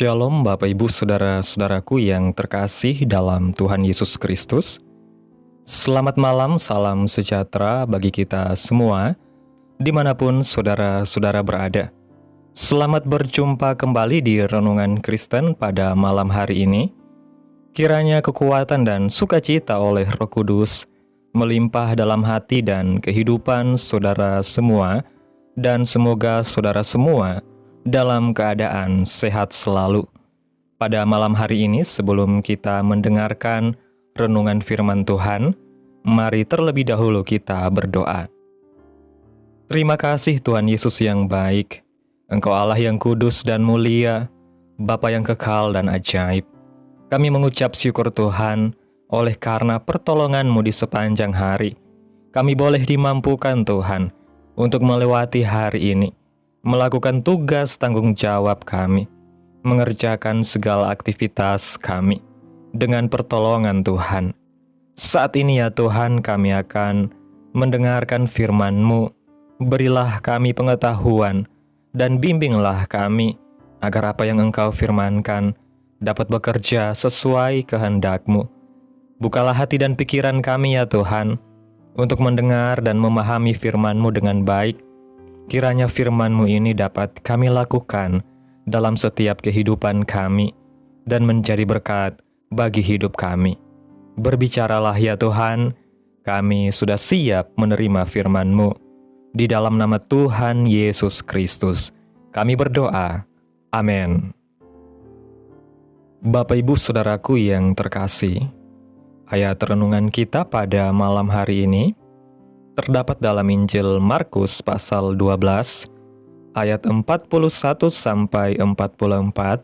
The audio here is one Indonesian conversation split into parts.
Shalom Bapak Ibu Saudara-saudaraku yang terkasih dalam Tuhan Yesus Kristus. Selamat malam, salam sejahtera bagi kita semua, dimanapun saudara-saudara berada. Selamat berjumpa kembali di Renungan Kristen pada malam hari ini. Kiranya kekuatan dan sukacita oleh Roh Kudus melimpah dalam hati dan kehidupan saudara semua, dan semoga saudara semua dalam keadaan sehat selalu. Pada malam hari ini, sebelum kita mendengarkan renungan firman Tuhan, mari terlebih dahulu kita berdoa. Terima kasih Tuhan Yesus yang baik, Engkau Allah yang kudus dan mulia, Bapa yang kekal dan ajaib. Kami mengucap syukur Tuhan, oleh karena pertolongan-Mu di sepanjang hari. Kami boleh dimampukan Tuhan, untuk melewati hari ini, melakukan tugas tanggung jawab kami, mengerjakan segala aktivitas kami, dengan pertolongan Tuhan. Saat ini ya Tuhan, kami akan mendengarkan firman-Mu. Berilah kami pengetahuan, dan bimbinglah kami, agar apa yang Engkau firmankan dapat bekerja sesuai kehendak-Mu. Bukalah hati dan pikiran kami ya Tuhan, untuk mendengar dan memahami firman-Mu dengan baik. Kiranya firman-Mu ini dapat kami lakukan dalam setiap kehidupan kami dan menjadi berkat bagi hidup kami. Berbicaralah ya Tuhan, kami sudah siap menerima firman-Mu. Di dalam nama Tuhan Yesus Kristus, kami berdoa. Amin. Bapak Ibu Saudaraku yang terkasih, ayat renungan kita pada malam hari ini terdapat dalam Injil Markus pasal 12 ayat 41 sampai 44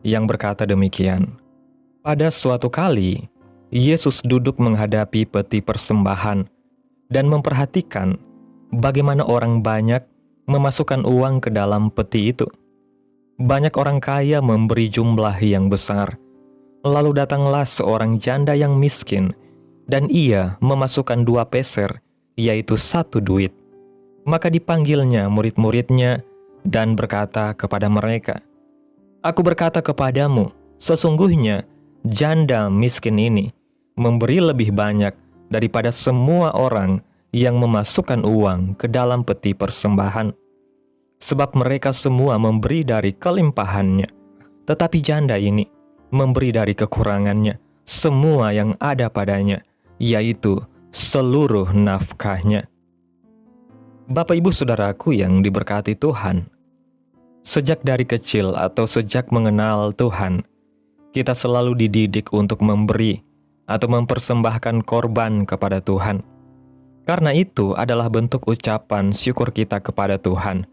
yang berkata demikian. Pada suatu kali, Yesus duduk menghadapi peti persembahan dan memperhatikan bagaimana orang banyak memasukkan uang ke dalam peti itu. Banyak orang kaya memberi jumlah yang besar. Lalu datanglah seorang janda yang miskin, dan ia memasukkan 2 peser, yaitu 1 duit. Maka dipanggilnya murid-muridnya dan berkata kepada mereka, "Aku berkata kepadamu, sesungguhnya janda miskin ini memberi lebih banyak daripada semua orang yang memasukkan uang ke dalam peti persembahan. Sebab mereka semua memberi dari kelimpahannya, tetapi janda ini memberi dari kekurangannya semua yang ada padanya, yaitu seluruh nafkahnya." Bapak Ibu Saudaraku yang diberkati Tuhan, sejak dari kecil atau sejak mengenal Tuhan, kita selalu dididik untuk memberi atau mempersembahkan korban kepada Tuhan. Karena itu adalah bentuk ucapan syukur kita kepada Tuhan.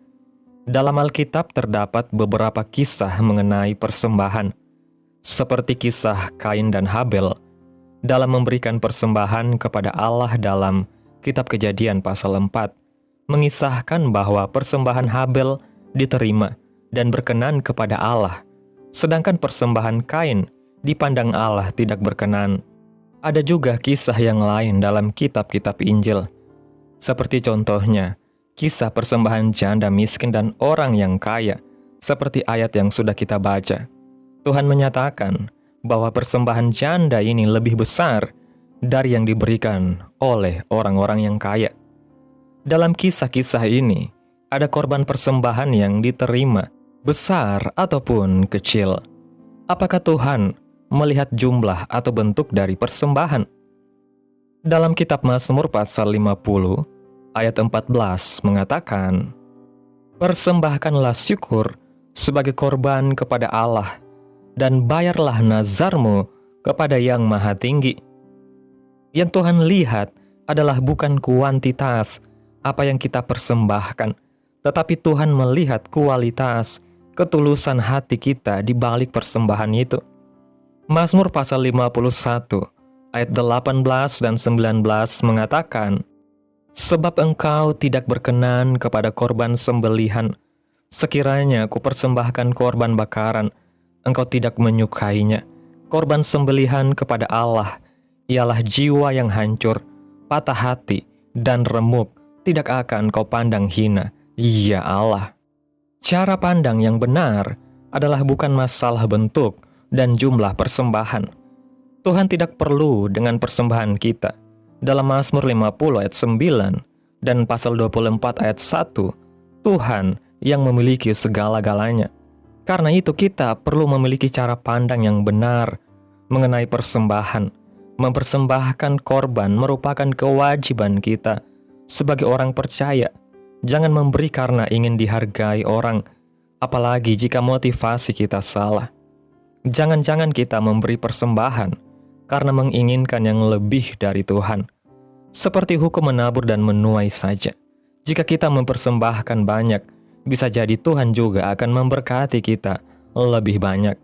Dalam Alkitab terdapat beberapa kisah mengenai persembahan, seperti kisah Kain dan Habel dalam memberikan persembahan kepada Allah dalam Kitab Kejadian pasal 4, mengisahkan bahwa persembahan Habel diterima dan berkenan kepada Allah, sedangkan persembahan Kain dipandang Allah tidak berkenan. Ada juga kisah yang lain dalam kitab-kitab Injil, seperti contohnya kisah persembahan janda miskin dan orang yang kaya, seperti ayat yang sudah kita baca. Tuhan menyatakan bahwa persembahan janda ini lebih besar dari yang diberikan oleh orang-orang yang kaya. Dalam kisah-kisah ini, ada korban persembahan yang diterima, besar ataupun kecil. Apakah Tuhan melihat jumlah atau bentuk dari persembahan? Dalam kitab Mazmur pasal 50, ayat 14 mengatakan, "Persembahkanlah syukur sebagai korban kepada Allah, dan bayarlah nazarmu kepada Yang Maha Tinggi." Yang Tuhan lihat adalah bukan kuantitas apa yang kita persembahkan, tetapi Tuhan melihat kualitas, ketulusan hati kita di balik persembahan itu. Mazmur pasal 51, ayat 18 dan 19 mengatakan, "Sebab Engkau tidak berkenan kepada korban sembelihan, sekiranya kupersembahkan korban bakaran, Engkau tidak menyukainya. Korban sembelihan kepada Allah ialah jiwa yang hancur, patah hati, dan remuk, tidak akan kau pandang hina, ya Allah." Cara pandang yang benar adalah bukan masalah bentuk dan jumlah persembahan. Tuhan tidak perlu dengan persembahan kita. Dalam Mazmur 50 ayat 9 dan pasal 24 ayat 1, Tuhan yang memiliki segala-galanya. Karena itu kita perlu memiliki cara pandang yang benar mengenai persembahan. Mempersembahkan korban merupakan kewajiban kita sebagai orang percaya. Jangan memberi karena ingin dihargai orang, apalagi jika motivasi kita salah. Jangan-jangan kita memberi persembahan karena menginginkan yang lebih dari Tuhan. Seperti hukum menabur dan menuai saja. Jika kita mempersembahkan banyak, bisa jadi Tuhan juga akan memberkati kita lebih banyak.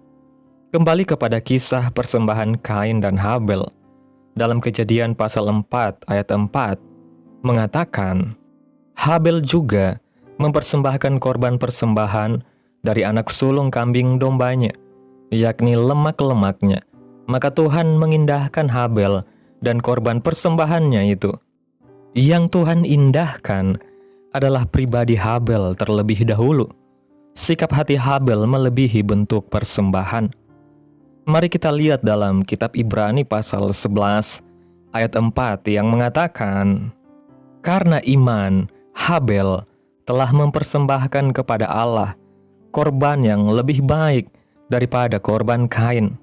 Kembali kepada kisah persembahan Kain dan Habel. Dalam Kejadian pasal 4 ayat 4 mengatakan, Habel juga mempersembahkan korban persembahan dari anak sulung kambing dombanya, yakni lemak-lemaknya. Maka Tuhan mengindahkan Habel dan korban persembahannya itu. Yang Tuhan indahkan adalah pribadi Habel terlebih dahulu. Sikap hati Habel melebihi bentuk persembahan. Mari kita lihat dalam kitab Ibrani pasal 11 ayat 4 yang mengatakan, karena iman, Habel telah mempersembahkan kepada Allah korban yang lebih baik daripada korban Kain.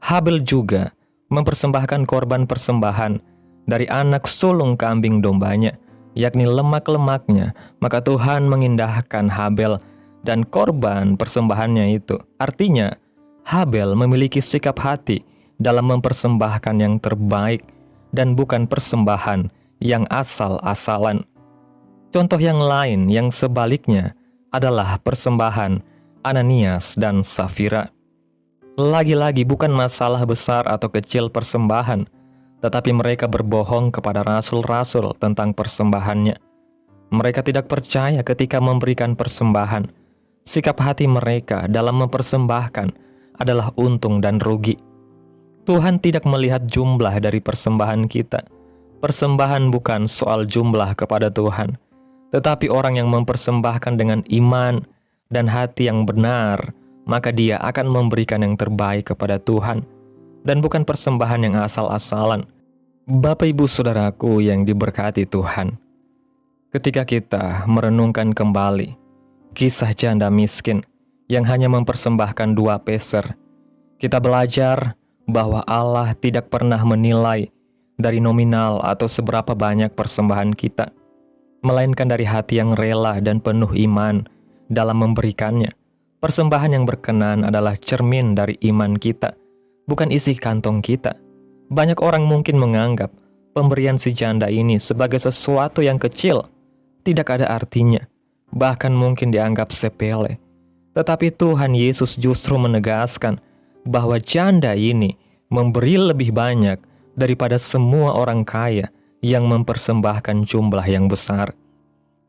Habel juga mempersembahkan korban persembahan dari anak sulung kambing dombanya, yakni lemak-lemaknya. Maka Tuhan mengindahkan Habel dan korban persembahannya itu. Artinya, Habel memiliki sikap hati dalam mempersembahkan yang terbaik dan bukan persembahan yang asal-asalan. Contoh yang lain yang sebaliknya adalah persembahan Ananias dan Safira. Lagi-lagi bukan masalah besar atau kecil persembahan, tetapi mereka berbohong kepada rasul-rasul tentang persembahannya. Mereka tidak percaya ketika memberikan persembahan. Sikap hati mereka dalam mempersembahkan adalah untung dan rugi. Tuhan tidak melihat jumlah dari persembahan kita. Persembahan bukan soal jumlah kepada Tuhan, tetapi orang yang mempersembahkan dengan iman dan hati yang benar, maka dia akan memberikan yang terbaik kepada Tuhan, dan bukan persembahan yang asal-asalan. Bapak Ibu Saudaraku yang diberkati Tuhan, ketika kita merenungkan kembali kisah janda miskin yang hanya mempersembahkan 2 peser, kita belajar bahwa Allah tidak pernah menilai dari nominal atau seberapa banyak persembahan kita, melainkan dari hati yang rela dan penuh iman dalam memberikannya. Persembahan yang berkenan adalah cermin dari iman kita, bukan isi kantong kita. Banyak orang mungkin menganggap pemberian si janda ini sebagai sesuatu yang kecil, tidak ada artinya, bahkan mungkin dianggap sepele. Tetapi Tuhan Yesus justru menegaskan bahwa janda ini memberi lebih banyak daripada semua orang kaya yang mempersembahkan jumlah yang besar.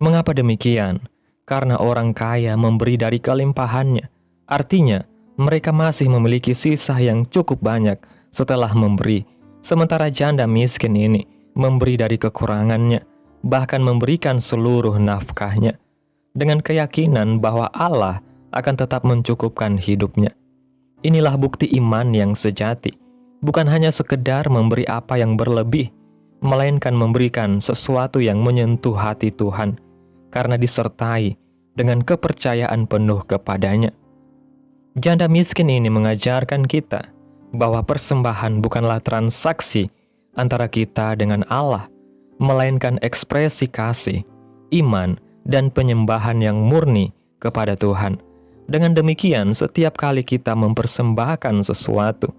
Mengapa demikian? Karena orang kaya memberi dari kelimpahannya. Artinya, mereka masih memiliki sisa yang cukup banyak setelah memberi. Sementara janda miskin ini memberi dari kekurangannya, bahkan memberikan seluruh nafkahnya, dengan keyakinan bahwa Allah akan tetap mencukupkan hidupnya. Inilah bukti iman yang sejati, bukan hanya sekedar memberi apa yang berlebih, melainkan memberikan sesuatu yang menyentuh hati Tuhan, karena disertai dengan kepercayaan penuh kepadanya. Janda miskin ini mengajarkan kita bahwa persembahan bukanlah transaksi antara kita dengan Allah, melainkan ekspresi kasih, iman, dan penyembahan yang murni kepada Tuhan. Dengan demikian, setiap kali kita mempersembahkan sesuatu,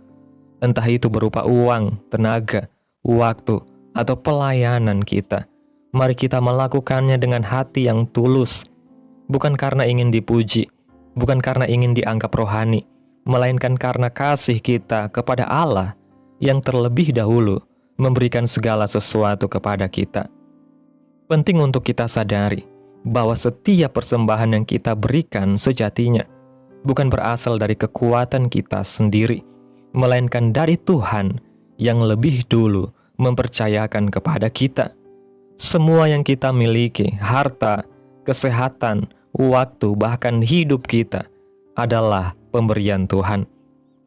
entah itu berupa uang, tenaga, waktu, atau pelayanan kita, mari kita melakukannya dengan hati yang tulus, bukan karena ingin dipuji, bukan karena ingin dianggap rohani, melainkan karena kasih kita kepada Allah yang terlebih dahulu memberikan segala sesuatu kepada kita. Penting untuk kita sadari bahwa setiap persembahan yang kita berikan sejatinya bukan berasal dari kekuatan kita sendiri, melainkan dari Tuhan yang lebih dulu mempercayakan kepada kita. Semua yang kita miliki, harta, kesehatan, waktu, bahkan hidup kita, adalah pemberian Tuhan.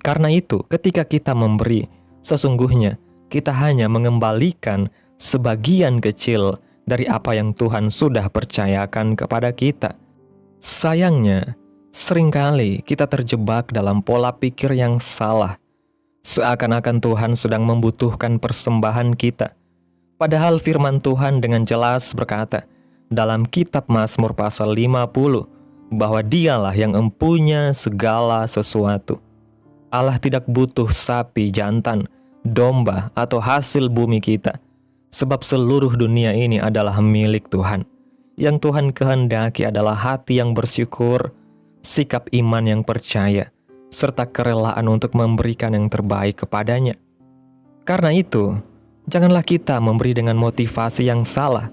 Karena itu, ketika kita memberi, sesungguhnya kita hanya mengembalikan sebagian kecil dari apa yang Tuhan sudah percayakan kepada kita. Sayangnya, seringkali kita terjebak dalam pola pikir yang salah. Seakan-akan Tuhan sedang membutuhkan persembahan kita. Padahal firman Tuhan dengan jelas berkata dalam kitab Mazmur pasal 50 bahwa Dialah yang empunya segala sesuatu. Allah tidak butuh sapi jantan, domba, atau hasil bumi kita, sebab seluruh dunia ini adalah milik Tuhan. Yang Tuhan kehendaki adalah hati yang bersyukur, sikap iman yang percaya, serta kerelaan untuk memberikan yang terbaik kepadanya. Karena itu, janganlah kita memberi dengan motivasi yang salah,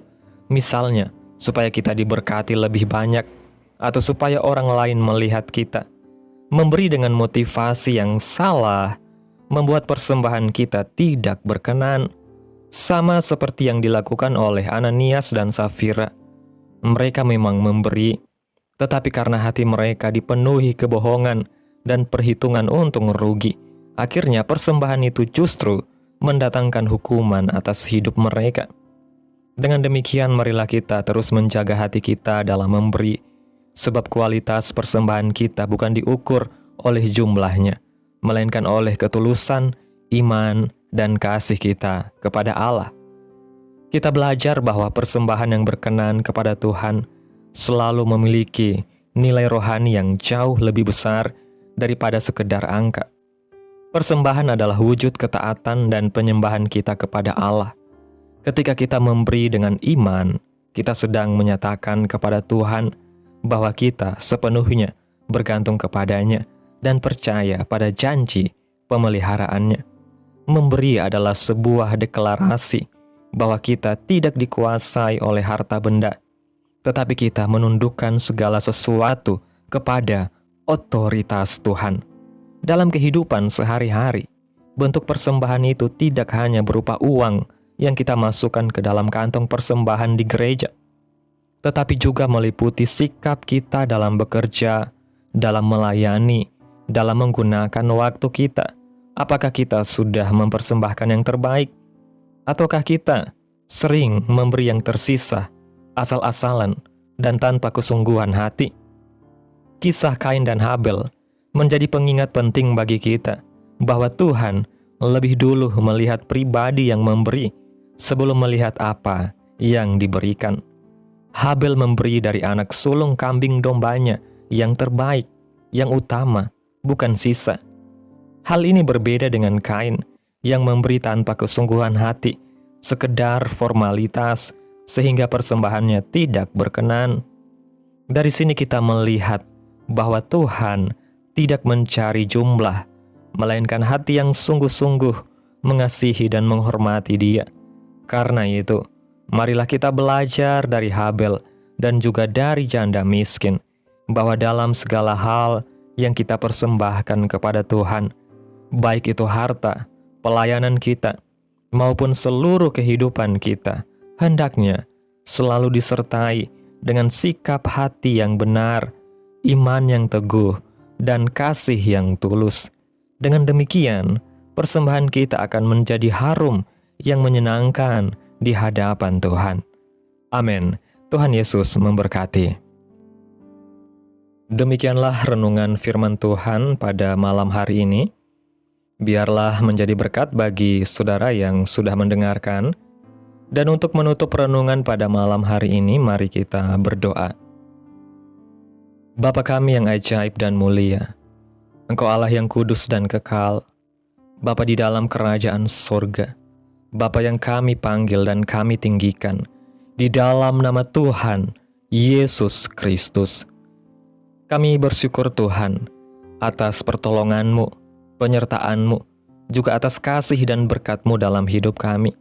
misalnya supaya kita diberkati lebih banyak, atau supaya orang lain melihat kita. Memberi dengan motivasi yang salah membuat persembahan kita tidak berkenan, sama seperti yang dilakukan oleh Ananias dan Safira. Mereka memang memberi, tetapi karena hati mereka dipenuhi kebohongan dan perhitungan untung rugi, akhirnya persembahan itu justru mendatangkan hukuman atas hidup mereka. Dengan demikian, marilah kita terus menjaga hati kita dalam memberi, sebab kualitas persembahan kita bukan diukur oleh jumlahnya, melainkan oleh ketulusan, iman, dan kasih kita kepada Allah. Kita belajar bahwa persembahan yang berkenan kepada Tuhan selalu memiliki nilai rohani yang jauh lebih besar daripada sekedar angka. Persembahan adalah wujud ketaatan dan penyembahan kita kepada Allah. Ketika kita memberi dengan iman, kita sedang menyatakan kepada Tuhan bahwa kita sepenuhnya bergantung kepadanya dan percaya pada janji pemeliharaannya. Memberi adalah sebuah deklarasi bahwa kita tidak dikuasai oleh harta benda, tetapi kita menundukkan segala sesuatu kepada otoritas Tuhan. Dalam kehidupan sehari-hari, bentuk persembahan itu tidak hanya berupa uang yang kita masukkan ke dalam kantong persembahan di gereja, tetapi juga meliputi sikap kita dalam bekerja, dalam melayani, dalam menggunakan waktu kita. Apakah kita sudah mempersembahkan yang terbaik? Ataukah kita sering memberi yang tersisa, asal-asalan, dan tanpa kesungguhan hati? Kisah Kain dan Habel menjadi pengingat penting bagi kita bahwa Tuhan lebih dulu melihat pribadi yang memberi sebelum melihat apa yang diberikan. Habel memberi dari anak sulung kambing dombanya yang terbaik, yang utama, bukan sisa. Hal ini berbeda dengan Kain yang memberi tanpa kesungguhan hati, sekedar formalitas, sehingga persembahannya tidak berkenan. Dari sini kita melihat bahwa Tuhan tidak mencari jumlah, melainkan hati yang sungguh-sungguh mengasihi dan menghormati Dia. Karena itu, marilah kita belajar dari Habel dan juga dari janda miskin, bahwa dalam segala hal yang kita persembahkan kepada Tuhan, baik itu harta, pelayanan kita, maupun seluruh kehidupan kita, hendaknya selalu disertai dengan sikap hati yang benar, iman yang teguh, dan kasih yang tulus. Dengan demikian, persembahan kita akan menjadi harum yang menyenangkan di hadapan Tuhan. Amin. Tuhan Yesus memberkati. Demikianlah renungan firman Tuhan pada malam hari ini. Biarlah menjadi berkat bagi saudara yang sudah mendengarkan. Dan untuk menutup renungan pada malam hari ini, mari kita berdoa. Bapa kami yang ajaib dan mulia, Engkau Allah yang kudus dan kekal, Bapa di dalam kerajaan sorga, Bapa yang kami panggil dan kami tinggikan, di dalam nama Tuhan Yesus Kristus. Kami bersyukur Tuhan atas pertolongan-Mu, penyertaan-Mu, juga atas kasih dan berkat-Mu dalam hidup kami.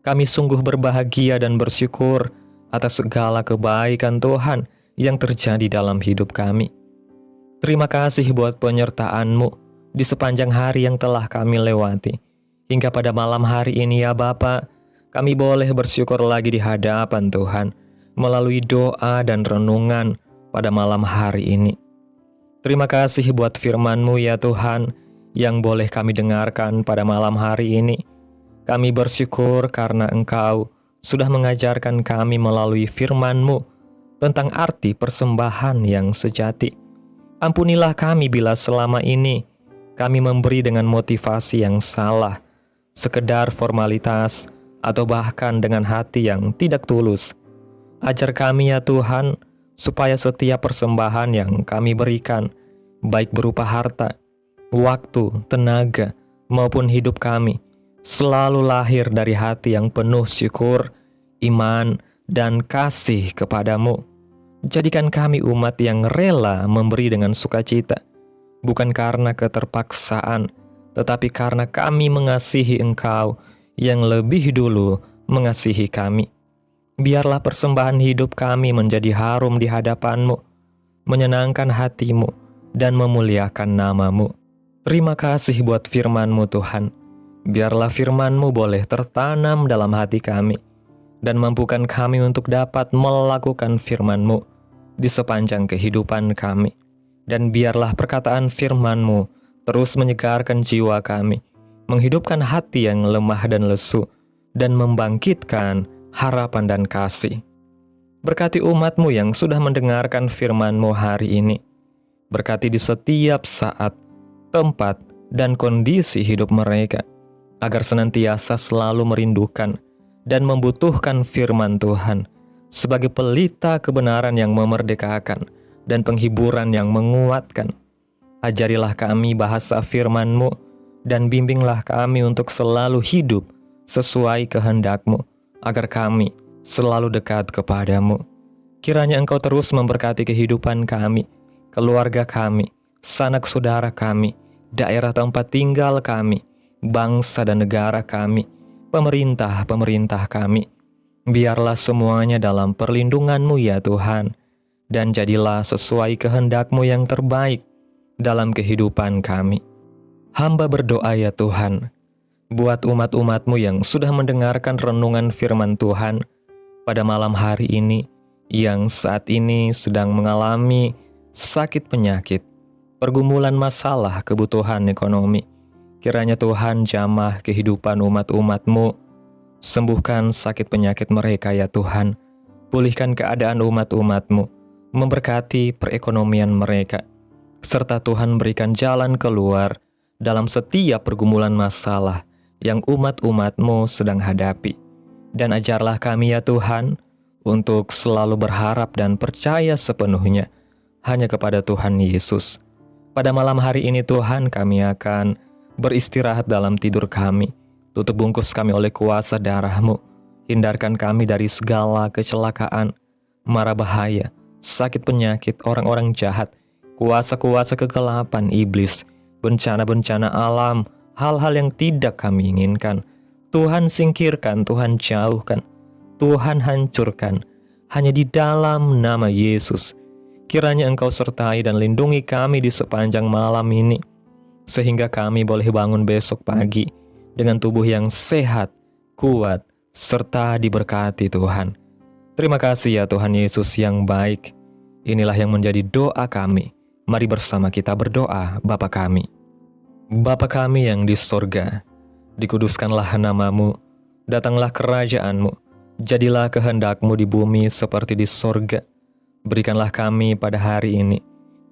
Kami sungguh berbahagia dan bersyukur atas segala kebaikan Tuhan yang terjadi dalam hidup kami. Terima kasih buat penyertaan-Mu di sepanjang hari yang telah kami lewati. Hingga pada malam hari ini ya Bapa, kami boleh bersyukur lagi di hadapan Tuhan melalui doa dan renungan pada malam hari ini. Terima kasih buat firman-Mu ya Tuhan, yang boleh kami dengarkan pada malam hari ini. Kami bersyukur karena Engkau sudah mengajarkan kami melalui firman-Mu tentang arti persembahan yang sejati. Ampunilah kami bila selama ini kami memberi dengan motivasi yang salah, sekedar formalitas, atau bahkan dengan hati yang tidak tulus. Ajar kami ya Tuhan, supaya setiap persembahan yang kami berikan, baik berupa harta, waktu, tenaga, maupun hidup kami, selalu lahir dari hati yang penuh syukur, iman, dan kasih kepadamu. Jadikan kami umat yang rela memberi dengan sukacita, bukan karena keterpaksaan, tetapi karena kami mengasihi Engkau yang lebih dulu mengasihi kami. Biarlah persembahan hidup kami menjadi harum di hadapan-Mu, menyenangkan hati-Mu, dan memuliakan nama-Mu. Terima kasih buat firman-Mu Tuhan. Biarlah firman-Mu boleh tertanam dalam hati kami, dan mampukan kami untuk dapat melakukan firman-Mu di sepanjang kehidupan kami. Dan biarlah perkataan firman-Mu terus menyegarkan jiwa kami, menghidupkan hati yang lemah dan lesu, dan membangkitkan harapan dan kasih. Berkati umat-Mu yang sudah mendengarkan firman-Mu hari ini. Berkati di setiap saat, tempat, dan kondisi hidup mereka, agar senantiasa selalu merindukan dan membutuhkan firman Tuhan sebagai pelita kebenaran yang memerdekakan dan penghiburan yang menguatkan. Ajarilah kami bahasa firman-Mu, dan bimbinglah kami untuk selalu hidup sesuai kehendak-Mu, agar kami selalu dekat kepadamu. Kiranya Engkau terus memberkati kehidupan kami, keluarga kami, sanak saudara kami, daerah tempat tinggal kami, bangsa dan negara kami, pemerintah-pemerintah kami. Biarlah semuanya dalam perlindungan-Mu ya Tuhan, dan jadilah sesuai kehendak-Mu yang terbaik dalam kehidupan kami. Hamba berdoa ya Tuhan, buat umat-umat-Mu yang sudah mendengarkan renungan firman Tuhan pada malam hari ini, yang saat ini sedang mengalami sakit penyakit, pergumulan masalah kebutuhan ekonomi. Kiranya Tuhan jamah kehidupan umat-umat-Mu, sembuhkan sakit penyakit mereka ya Tuhan, pulihkan keadaan umat-umat-Mu, memberkati perekonomian mereka, serta Tuhan berikan jalan keluar dalam setiap pergumulan masalah yang umat-umat-Mu sedang hadapi. Dan ajarlah kami ya Tuhan, untuk selalu berharap dan percaya sepenuhnya hanya kepada Tuhan Yesus. Pada malam hari ini Tuhan, kami akan beristirahat dalam tidur kami. Tutup bungkus kami oleh kuasa darah-Mu. Hindarkan kami dari segala kecelakaan, mara bahaya, sakit penyakit, orang-orang jahat, kuasa-kuasa kegelapan iblis, bencana-bencana alam, hal-hal yang tidak kami inginkan. Tuhan singkirkan, Tuhan jauhkan, Tuhan hancurkan, hanya di dalam nama Yesus. Kiranya Engkau sertai dan lindungi kami di sepanjang malam ini, sehingga kami boleh bangun besok pagi dengan tubuh yang sehat, kuat, serta diberkati Tuhan. Terima kasih ya Tuhan Yesus yang baik. Inilah yang menjadi doa kami. Mari bersama kita berdoa. Bapa kami. Bapa kami yang di sorga, dikuduskanlah nama-Mu, datanglah kerajaan-Mu, jadilah kehendak-Mu di bumi seperti di sorga. Berikanlah kami pada hari ini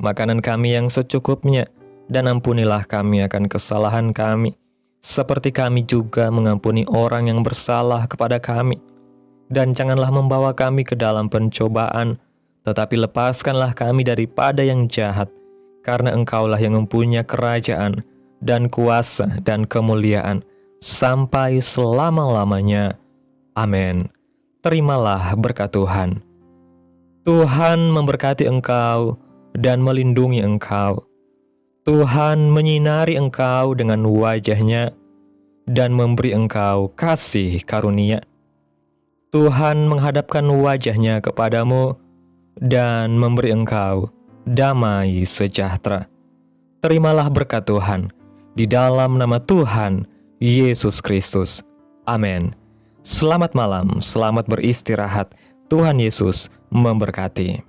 makanan kami yang secukupnya, dan ampunilah kami akan kesalahan kami, seperti kami juga mengampuni orang yang bersalah kepada kami. Dan janganlah membawa kami ke dalam pencobaan, tetapi lepaskanlah kami daripada yang jahat, karena Engkaulah yang mempunyai kerajaan, dan kuasa, dan kemuliaan, sampai selama-lamanya. Amin. Terimalah berkat Tuhan. Tuhan memberkati engkau, dan melindungi engkau. Tuhan menyinari engkau dengan wajah-Nya, dan memberi engkau kasih karunia. Tuhan menghadapkan wajah-Nya kepadamu, dan memberi engkau damai sejahtera. Terimalah berkat Tuhan, di dalam nama Tuhan Yesus Kristus. Amin. Selamat malam, selamat beristirahat. Tuhan Yesus memberkati.